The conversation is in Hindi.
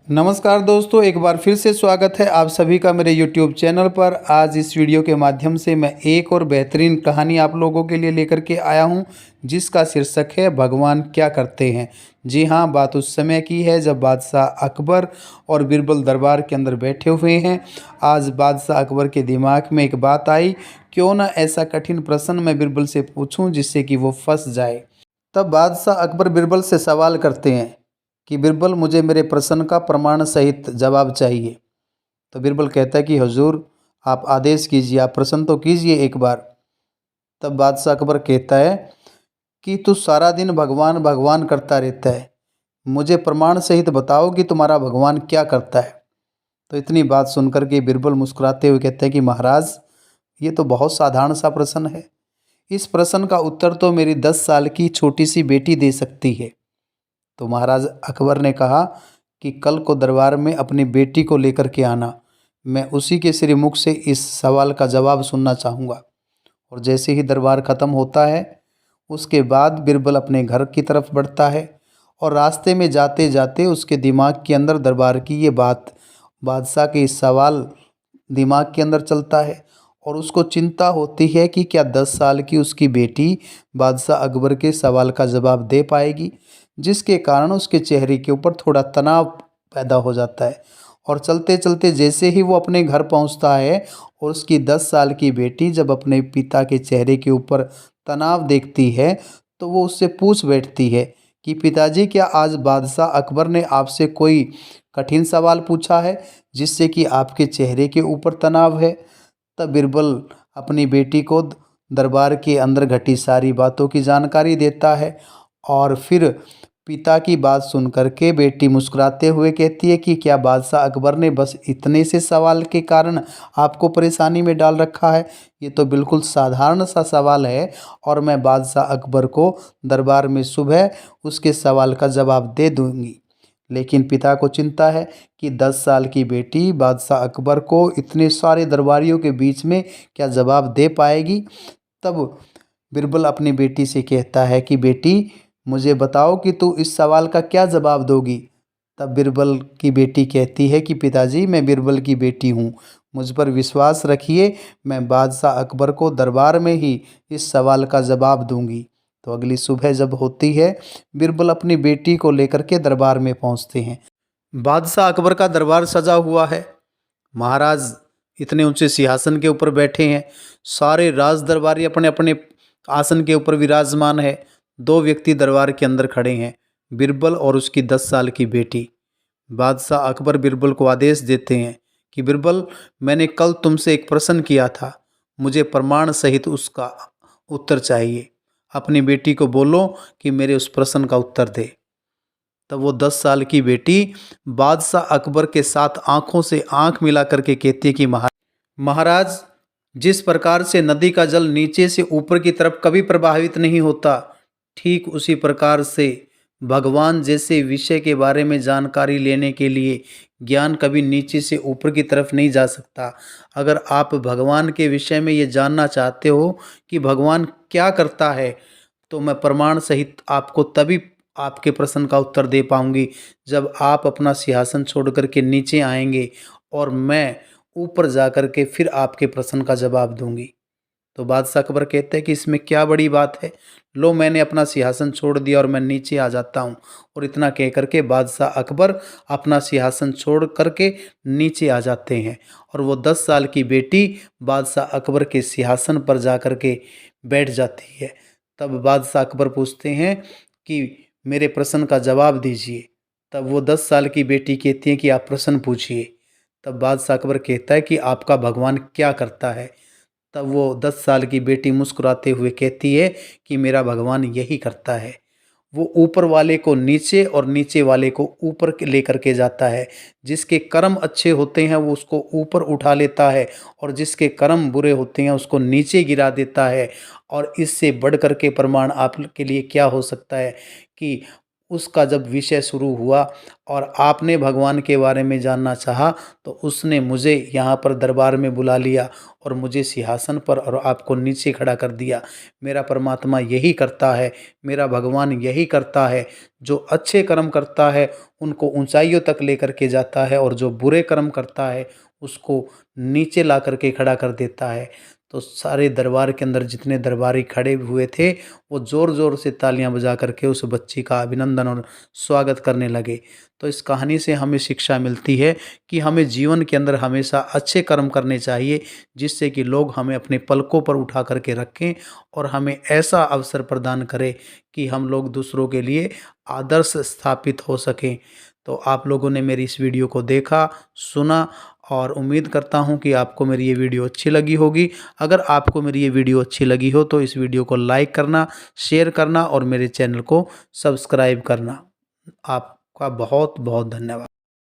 नमस्कार दोस्तों, एक बार फिर से स्वागत है आप सभी का मेरे YouTube चैनल पर। आज इस वीडियो के माध्यम से मैं एक और बेहतरीन कहानी आप लोगों के लिए लेकर के आया हूं, जिसका शीर्षक है भगवान क्या करते हैं। जी हां, बात उस समय की है जब बादशाह अकबर और बीरबल दरबार के अंदर बैठे हुए हैं। आज बादशाह अकबर के दिमाग में एक बात आई, क्यों ना ऐसा कठिन प्रश्न मैं बीरबल से पूछूं जिससे कि वो फंस जाए। तब बादशाह अकबर बीरबल से सवाल करते हैं कि बीरबल, मुझे मेरे प्रश्न का प्रमाण सहित जवाब चाहिए। तो बीरबल कहता है कि हुजूर, आप आदेश कीजिए, आप प्रश्न तो कीजिए एक बार। तब बादशाह अकबर कहता है कि तू सारा दिन भगवान भगवान करता रहता है, मुझे प्रमाण सहित बताओ कि तुम्हारा भगवान क्या करता है। तो इतनी बात सुनकर के बीरबल मुस्कुराते हुए कहते हैं कि महाराज, ये तो बहुत साधारण सा प्रश्न है। इस प्रश्न का उत्तर तो मेरी 10 साल की छोटी सी बेटी दे सकती है। तो महाराज अकबर ने कहा कि कल को दरबार में अपनी बेटी को लेकर के आना, मैं उसी के श्रीमुख से इस सवाल का जवाब सुनना चाहूँगा। और जैसे ही दरबार ख़त्म होता है, उसके बाद बीरबल अपने घर की तरफ बढ़ता है और रास्ते में जाते जाते उसके दिमाग के अंदर दरबार की ये बात, बादशाह के इस सवाल दिमाग के अंदर चलता है। और उसको चिंता होती है कि क्या 10 साल की उसकी बेटी बादशाह अकबर के सवाल का जवाब दे पाएगी, जिसके कारण उसके चेहरे के ऊपर थोड़ा तनाव पैदा हो जाता है। और चलते चलते जैसे ही वो अपने घर पहुंचता है और उसकी 10 साल की बेटी जब अपने पिता के चेहरे के ऊपर तनाव देखती है, तो वो उससे पूछ बैठती है कि पिताजी, क्या आज बादशाह अकबर ने आपसे कोई कठिन सवाल पूछा है जिससे कि आपके चेहरे के ऊपर तनाव है। तब बीरबल अपनी बेटी को दरबार के अंदर घटी सारी बातों की जानकारी देता है। और फिर पिता की बात सुन करके बेटी मुस्कुराते हुए कहती है कि क्या बादशाह अकबर ने बस इतने से सवाल के कारण आपको परेशानी में डाल रखा है। ये तो बिल्कुल साधारण सा सवाल है और मैं बादशाह अकबर को दरबार में सुबह उसके सवाल का जवाब दे दूंगी। लेकिन पिता को चिंता है कि 10 साल की बेटी बादशाह अकबर को इतने सारे दरबारियों के बीच में क्या जवाब दे पाएगी। तब बीरबल अपनी बेटी से कहता है कि बेटी, मुझे बताओ कि तू इस सवाल का क्या जवाब दोगी। तब बीरबल की बेटी कहती है कि पिताजी, मैं बीरबल की बेटी हूँ, मुझ पर विश्वास रखिए, मैं बादशाह अकबर को दरबार में ही इस सवाल का जवाब दूंगी। तो अगली सुबह जब होती है, बीरबल अपनी बेटी को लेकर के दरबार में पहुंचते हैं। बादशाह अकबर का दरबार सजा हुआ है। महाराज इतने ऊंचे सिंहासन के ऊपर बैठे हैं, सारे राज दरबारी अपने अपने आसन के ऊपर विराजमान है। दो व्यक्ति दरबार के अंदर खड़े हैं, बीरबल और उसकी 10 साल की बेटी। बादशाह अकबर बीरबल को आदेश देते हैं कि बीरबल, मैंने कल तुमसे एक प्रश्न किया था, मुझे प्रमाण सहित उसका उत्तर चाहिए। अपनी बेटी को बोलो कि मेरे उस प्रश्न का उत्तर दे। तब वो 10 साल की बेटी बादशाह अकबर के साथ आंखों से आंख मिला करके कहती है कि महाराज, जिस प्रकार से नदी का जल नीचे से ऊपर की तरफ कभी प्रभावित नहीं होता, ठीक उसी प्रकार से भगवान जैसे विषय के बारे में जानकारी लेने के लिए ज्ञान कभी नीचे से ऊपर की तरफ नहीं जा सकता। अगर आप भगवान के विषय में ये जानना चाहते हो कि भगवान क्या करता है, तो मैं प्रमाण सहित आपको तभी आपके प्रश्न का उत्तर दे पाऊंगी जब आप अपना सिंहासन छोड़ करके नीचे आएंगे और मैं ऊपर जा कर के फिर आपके प्रश्न का जवाब दूंगी। तो बादशाह अकबर कहते हैं कि इसमें क्या बड़ी बात है, लो मैंने अपना सिंहासन छोड़ दिया और मैं नीचे आ जाता हूँ। और इतना कह करके बादशाह अकबर अपना सिंहासन छोड़ करके नीचे आ जाते हैं और वो 10 साल की बेटी बादशाह अकबर के सिंहासन पर जा कर के बैठ जाती है। तब बादशाह अकबर पूछते हैं कि मेरे प्रश्न का जवाब दीजिए। तब वो 10 साल की बेटी कहती है कि आप प्रश्न पूछिए। तब बादशाह अकबर कहता है कि आपका भगवान क्या करता है। तब वो 10 साल की बेटी मुस्कुराते हुए कहती है कि मेरा भगवान यही करता है, वो ऊपर वाले को नीचे और नीचे वाले को ऊपर लेकर के जाता है। जिसके कर्म अच्छे होते हैं वो उसको ऊपर उठा लेता है और जिसके कर्म बुरे होते हैं उसको नीचे गिरा देता है। और इससे बढ़ कर के प्रमाण आपके लिए क्या हो सकता है कि उसका जब विषय शुरू हुआ और आपने भगवान के बारे में जानना चाहा, तो उसने मुझे यहाँ पर दरबार में बुला लिया और मुझे सिंहासन पर और आपको नीचे खड़ा कर दिया। मेरा परमात्मा यही करता है, मेरा भगवान यही करता है। जो अच्छे कर्म करता है उनको ऊंचाइयों तक लेकर के जाता है, और जो बुरे कर्म करता है उसको नीचे ला कर के खड़ा कर देता है। तो सारे दरबार के अंदर जितने दरबारी खड़े हुए थे, वो ज़ोर ज़ोर से तालियां बजा करके उस बच्ची का अभिनंदन और स्वागत करने लगे। तो इस कहानी से हमें शिक्षा मिलती है कि हमें जीवन के अंदर हमेशा अच्छे कर्म करने चाहिए, जिससे कि लोग हमें अपने पलकों पर उठा करके रखें और हमें ऐसा अवसर प्रदान करें कि हम लोग दूसरों के लिए आदर्श स्थापित हो सकें। तो आप लोगों ने मेरी इस वीडियो को देखा, सुना, और उम्मीद करता हूँ कि आपको मेरी ये वीडियो अच्छी लगी होगी। अगर आपको मेरी ये वीडियो अच्छी लगी हो तो इस वीडियो को लाइक करना, शेयर करना और मेरे चैनल को सब्सक्राइब करना। आपका बहुत बहुत धन्यवाद।